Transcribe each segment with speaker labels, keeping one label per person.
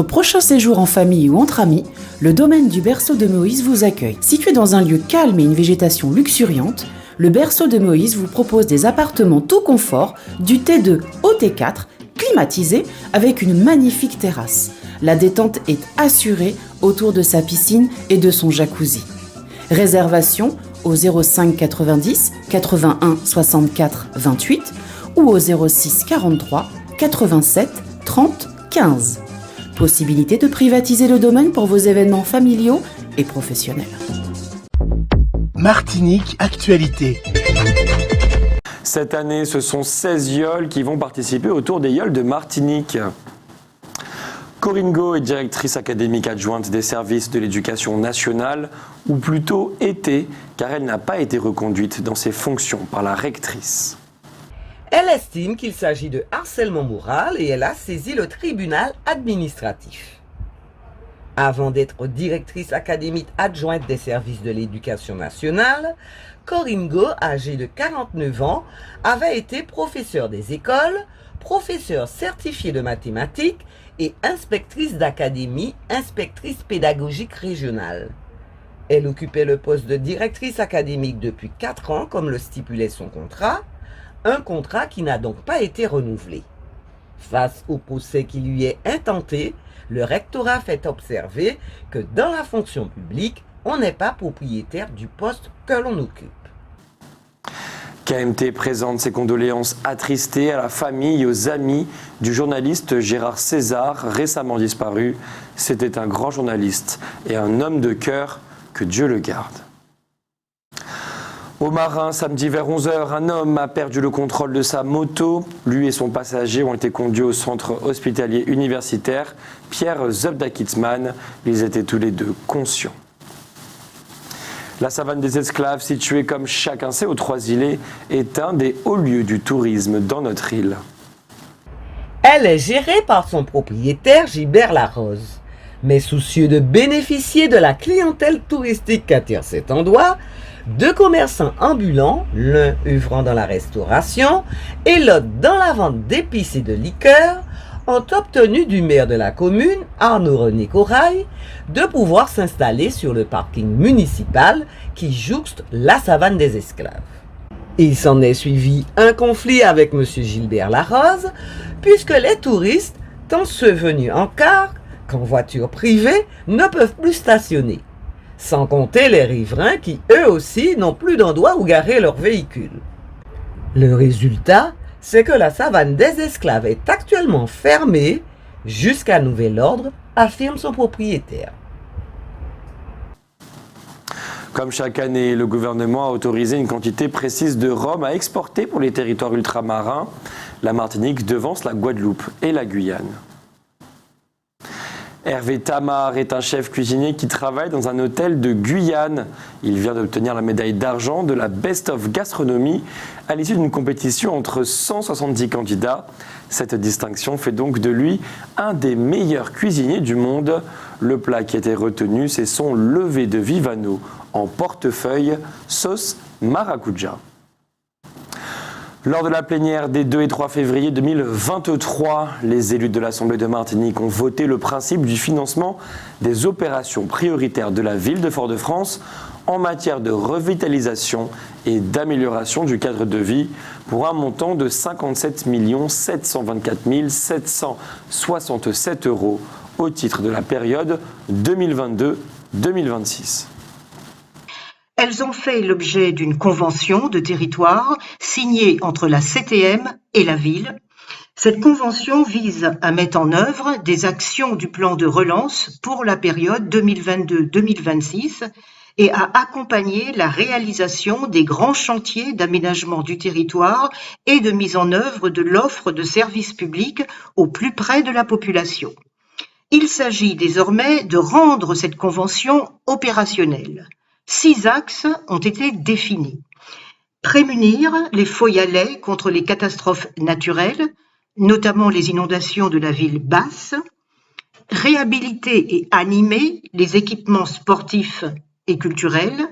Speaker 1: votre prochain séjour en famille ou entre amis, le domaine du Berceau de Moïse vous accueille. Situé dans un lieu calme et une végétation luxuriante, le Berceau de Moïse vous propose des appartements tout confort, du T2 au T4, climatisés avec une magnifique terrasse. La détente est assurée autour de sa piscine et de son jacuzzi. Réservation au 05 90 81 64 28 ou au 06 43 87 30 15. Possibilité de privatiser le domaine pour vos événements familiaux et professionnels.
Speaker 2: Martinique Actualité.
Speaker 3: Cette année, ce sont 16 YOL qui vont participer au Tour des YOL de Martinique. Corinne Gault est directrice académique adjointe des services de l'éducation nationale, ou plutôt était, car elle n'a pas été reconduite dans ses fonctions par la rectrice.
Speaker 4: Elle estime qu'il s'agit de harcèlement moral et elle a saisi le tribunal administratif. Avant d'être directrice académique adjointe des services de l'éducation nationale, Corinne Gault, âgée de 49 ans, avait été professeure des écoles, professeure certifiée de mathématiques et inspectrice d'académie, inspectrice pédagogique régionale. Elle occupait le poste de directrice académique depuis 4 ans, comme le stipulait son contrat, un contrat qui n'a donc pas été renouvelé. Face au procès qui lui est intenté, le rectorat fait observer que dans la fonction publique, on n'est pas propriétaire du poste que l'on occupe.
Speaker 3: KMT présente ses condoléances attristées à la famille et aux amis du journaliste Gérard César, récemment disparu. C'était un grand journaliste et un homme de cœur, que Dieu le garde. Au Marin, samedi vers 11h, un homme a perdu le contrôle de sa moto. Lui et son passager ont été conduits au centre hospitalier universitaire Pierre Zubda-Kitzmann. Ils étaient tous les deux conscients. La savane des esclaves, située comme chacun sait aux Trois-Îlets, est un des hauts lieux du tourisme dans notre île.
Speaker 4: Elle est gérée par son propriétaire Gilbert Larose. Mais soucieux de bénéficier de la clientèle touristique qu'attire cet endroit, 2 commerçants ambulants, l'un œuvrant dans la restauration et l'autre dans la vente d'épices et de liqueurs, ont obtenu du maire de la commune, Arnaud-René Corail, de pouvoir s'installer sur le parking municipal qui jouxte la savane des esclaves. Il s'en est suivi un conflit avec M. Gilbert Larose, puisque les touristes, tant ceux venus en car qu'en voiture privée, ne peuvent plus stationner. Sans compter les riverains qui, eux aussi, n'ont plus d'endroit où garer leur véhicule. Le résultat, c'est que la savane des esclaves est actuellement fermée jusqu'à nouvel ordre, affirme son propriétaire.
Speaker 3: Comme chaque année, le gouvernement a autorisé une quantité précise de rhum à exporter pour les territoires ultramarins. La Martinique devance la Guadeloupe et la Guyane. Hervé Tamar est un chef cuisinier qui travaille dans un hôtel de Guyane. Il vient d'obtenir la médaille d'argent de la Best of Gastronomie à l'issue d'une compétition entre 170 candidats. Cette distinction fait donc de lui un des meilleurs cuisiniers du monde. Le plat qui était retenu, c'est son lever de Vivano en portefeuille, sauce maracuja. Lors de la plénière des 2 et 3 février 2023, les élus de l'Assemblée de Martinique ont voté le principe du financement des opérations prioritaires de la ville de Fort-de-France en matière de revitalisation et d'amélioration du cadre de vie pour un montant de 57 724 767 € au titre de la période 2022-2026.
Speaker 5: Elles ont fait l'objet d'une convention de territoire signée entre la CTM et la ville. Cette convention vise à mettre en œuvre des actions du plan de relance pour la période 2022-2026 et à accompagner la réalisation des grands chantiers d'aménagement du territoire et de mise en œuvre de l'offre de services publics au plus près de la population. Il s'agit désormais de rendre cette convention opérationnelle. 6 axes ont été définis. Prémunir les Faux-Yalais contre les catastrophes naturelles, notamment les inondations de la ville basse. Réhabiliter et animer les équipements sportifs et culturels.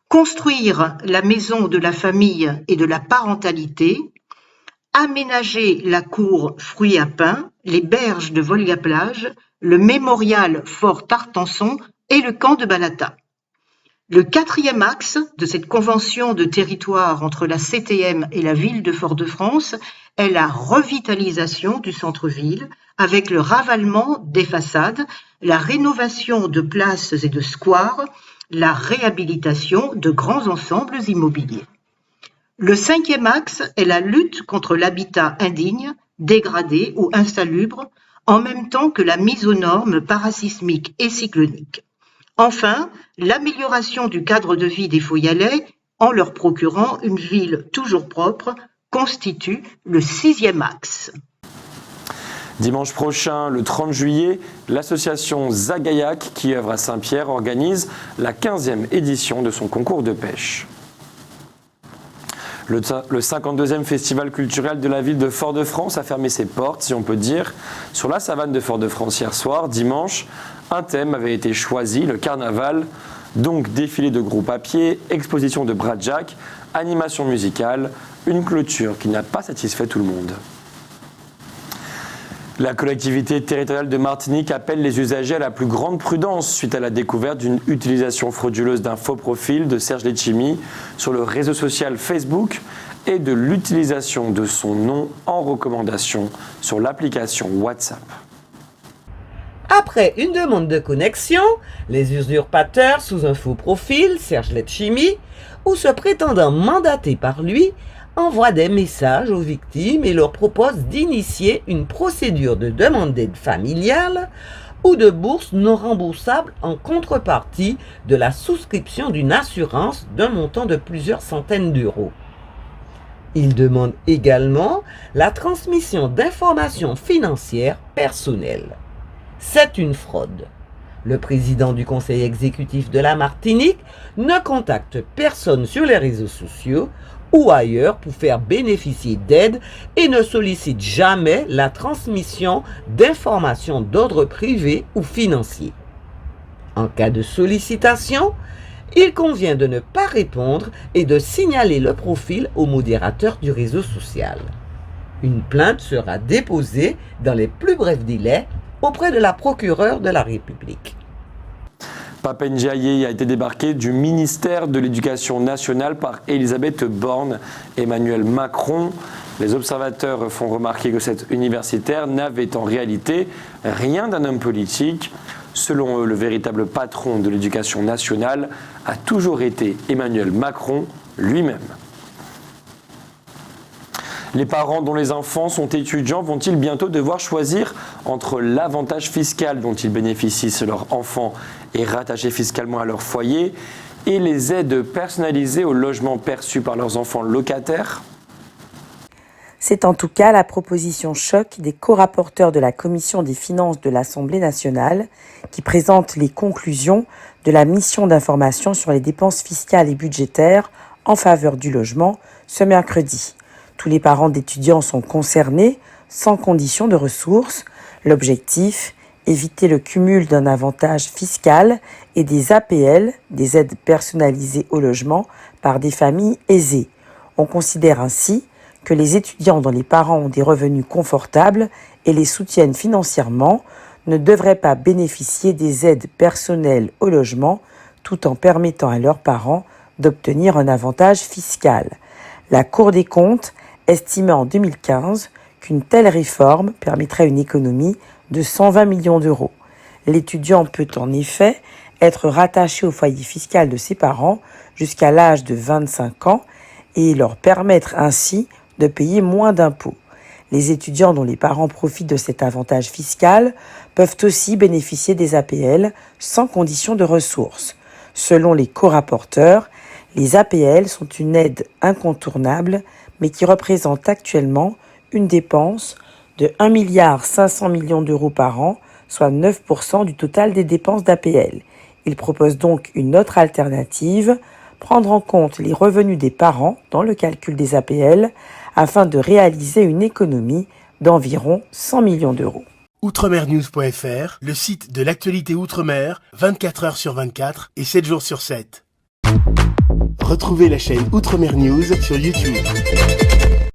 Speaker 5: Construire la maison de la famille et de la parentalité. Aménager la cour fruits à pain, les berges de Volga-Plage, le mémorial Fort Tartanson et le camp de Balata. Le quatrième axe de cette convention de territoire entre la CTM et la ville de Fort-de-France est la revitalisation du centre-ville avec le ravalement des façades, la rénovation de places et de squares, la réhabilitation de grands ensembles immobiliers. Le cinquième axe est la lutte contre l'habitat indigne, dégradé ou insalubre, en même temps que la mise aux normes parasismiques et cycloniques. Enfin, l'amélioration du cadre de vie des Fauillalais, en leur procurant une ville toujours propre, constitue le sixième axe.
Speaker 3: Dimanche prochain, le 30 juillet, l'association Zagaillac, qui œuvre à Saint-Pierre, organise la 15e édition de son concours de pêche. Le 52e festival culturel de la ville de Fort-de-France a fermé ses portes, si on peut dire. Sur la savane de Fort-de-France hier soir, dimanche, un thème avait été choisi, le carnaval. Donc défilé de groupes à pied, exposition de bradjack, animation musicale, une clôture qui n'a pas satisfait tout le monde. La collectivité territoriale de Martinique appelle les usagers à la plus grande prudence suite à la découverte d'une utilisation frauduleuse d'un faux profil de Serge Letchimy sur le réseau social Facebook et de l'utilisation de son nom en recommandation sur l'application WhatsApp.
Speaker 4: Après une demande de connexion, les usurpateurs sous un faux profil, Serge Letchimy, ou se prétendant mandatés par lui, envoient des messages aux victimes et leur proposent d'initier une procédure de demande d'aide familiale ou de bourse non remboursable en contrepartie de la souscription d'une assurance d'un montant de plusieurs centaines d'euros. Ils demandent également la transmission d'informations financières personnelles. C'est une fraude. Le président du conseil exécutif de la Martinique ne contacte personne sur les réseaux sociaux ou ailleurs pour faire bénéficier d'aide et ne sollicite jamais la transmission d'informations d'ordre privé ou financier. En cas de sollicitation, il convient de ne pas répondre et de signaler le profil au modérateur du réseau social. Une plainte sera déposée dans les plus brefs délais auprès de la procureure de la République.
Speaker 3: Pape Ndiaye a été débarqué du ministère de l'Éducation nationale par Elisabeth Borne. Emmanuel Macron. Les observateurs font remarquer que cet universitaire n'avait en réalité rien d'un homme politique. Selon eux, le véritable patron de l'éducation nationale a toujours été Emmanuel Macron lui-même. Les parents dont les enfants sont étudiants vont-ils bientôt devoir choisir entre l'avantage fiscal dont ils bénéficient si leur enfant est rattaché fiscalement à leur foyer et les aides personnalisées au logement perçues par leurs enfants locataires ?
Speaker 2: C'est en tout cas la proposition choc des co-rapporteurs de la Commission des finances de l'Assemblée nationale qui présente les conclusions de la mission d'information sur les dépenses fiscales et budgétaires en faveur du logement ce mercredi. Tous les parents d'étudiants sont concernés, sans condition de ressources. L'objectif, éviter le cumul d'un avantage fiscal et des APL, des aides personnalisées au logement, par des familles aisées. On considère ainsi que les étudiants dont les parents ont des revenus confortables et les soutiennent financièrement ne devraient pas bénéficier des aides personnelles au logement, tout en permettant à leurs parents d'obtenir un avantage fiscal. La Cour des comptes estimait en 2015 qu'une telle réforme permettrait une économie de 120 millions d'euros. L'étudiant peut en effet être rattaché au foyer fiscal de ses parents jusqu'à l'âge de 25 ans et leur permettre ainsi de payer moins d'impôts. Les étudiants dont les parents profitent de cet avantage fiscal peuvent aussi bénéficier des APL sans condition de ressources. Selon les co-rapporteurs, les APL sont une aide incontournable mais qui représente actuellement une dépense de 1,5 milliard d'euros par an, soit 9% du total des dépenses d'APL. Il propose donc une autre alternative, prendre en compte les revenus des parents dans le calcul des APL afin de réaliser une économie d'environ 100 millions d'euros.
Speaker 6: Outremernews.fr, le site de l'actualité Outre-mer, 24 heures sur 24 et 7 jours sur 7. Retrouvez la chaîne Outremer News sur YouTube.